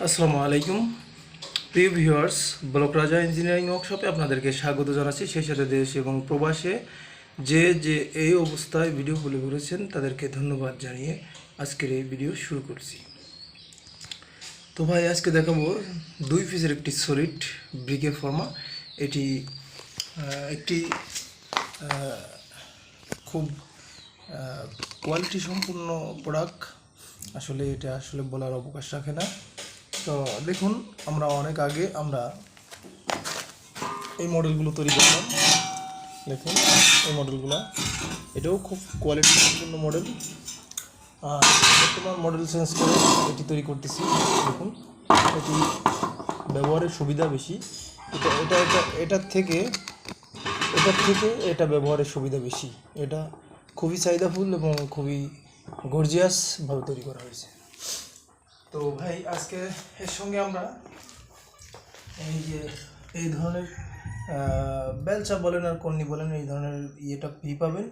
আসসালামু আলাইকুম প্রিয় ভিউয়ার্স, ব্লক রাজা ইঞ্জিনিয়ারিং ওয়ার্কশপে আপনাদেরকে স্বাগত জানাচ্ছি। সেই সাথে দেশ এবং প্রবাসে যে এই অবস্থায় ভিডিওগুলি করেছেন তাদেরকে ধন্যবাদ জানিয়ে আজকের এই ভিডিও শুরু করছি। তো ভাই, আজকে দেখাবো 2 পিসের একটি সলিড ব্রিকের ফর্মা। এটি একটি খুব কোয়ালিটি সম্পূর্ণ প্রোডাক্ট। আসলে এটা বলার অবকাশ রাখে না। তো দেখুন, আমরা অনেক আগে এই মডেলগুলো তৈরি করলাম। দেখুন এই মডেলগুলো, এটাও খুব কোয়ালিটি সম্পূর্ণ মডেল। বর্তমান মডেল চেঞ্জ করে এটি তৈরি করতেছি। দেখুন, এটি ব্যবহারের সুবিধা বেশি। এটার থেকে এটা ব্যবহারের সুবিধা বেশি। এটা খুবই চাহিদাফুল এবং খুবই গর্জিয়াসভাবে তৈরি করা হয়েছে। তো ভাই, আজকে এর সঙ্গে আমরা এই ধরনের বেলচা বলেন আর কন্নি বলেন, এই ধরনের ইয়েটা পাবেন।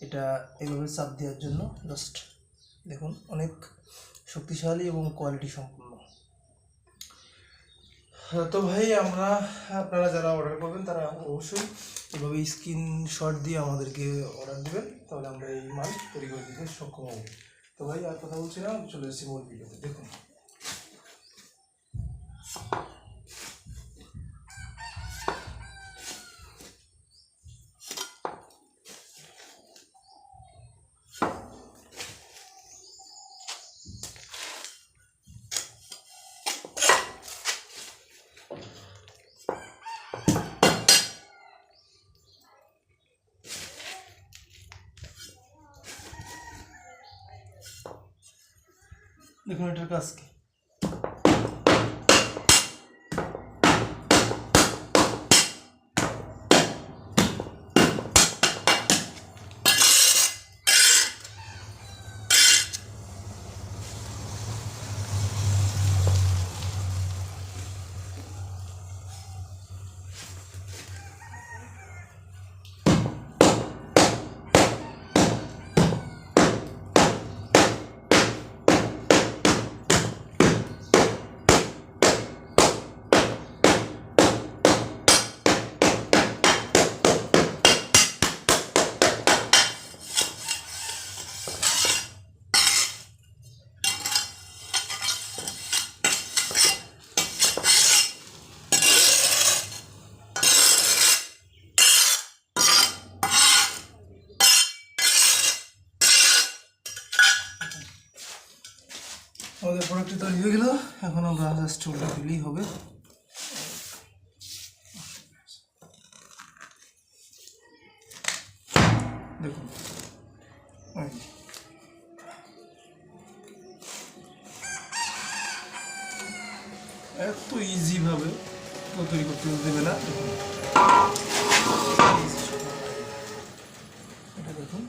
এটা এইভাবে চাপ দেওয়ার জন্য জাস্ট দেখুন, অনেক শক্তিশালী এবং কোয়ালিটি সম্পূর্ণ। তো ভাই, আপনারা যারা অর্ডার করবেন তারা অবশ্যই এভাবে স্ক্রিনশট দিয়ে আমাদেরকে অর্ডার দেবেন, তাহলে আমরা এই মাল তৈরি করে দিতে সক্ষম হব। তো ভাই, আর কথা বলছি না, চলে এসেছি মূল ভিডিওতে। দেখুন, এটার কাজ কি। আমাদের প্রোডাক্টটি তৈরি হয়ে গেল। এখন আমরা জাস্ট ওটা দিলেই হবে। দেখুন, এত ইজিভাবে তৈরি করতে দেবে না। এটা দেখুন,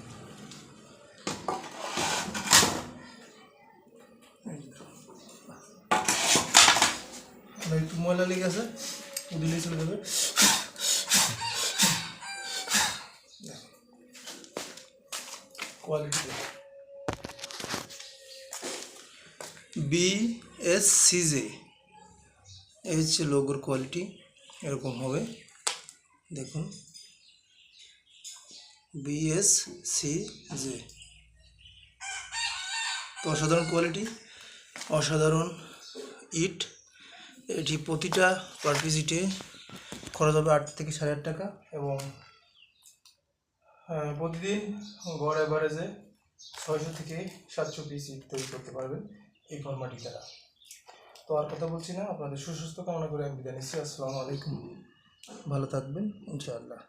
একটু ময়লা লেগে আছে, দিলেই চলে যাবে। কোয়ালিটি BSCJ এই হচ্ছে লোগোর কোয়ালিটি, এরকম হবে। দেখুন, BSCJ তো অসাধারণ কোয়ালিটি, অসাধারণ ইট। এটি প্রতিটা পার পিস ইটে খরচ হবে 8 থেকে 8.5 টাকা, এবং প্রতিদিন গড় অ্যাভারেজে 600 থেকে 700 পিস ইট তৈরি করতে পারবেন এই ফর্মাটি দ্বারা। তো আর কথা বলছি না, আপনাদের সুস্বাস্থ্য কামনা করে আমি বিদায় নিচ্ছি। আসসালামু আলাইকুম, ভালো থাকবেন ইনশাআল্লাহ।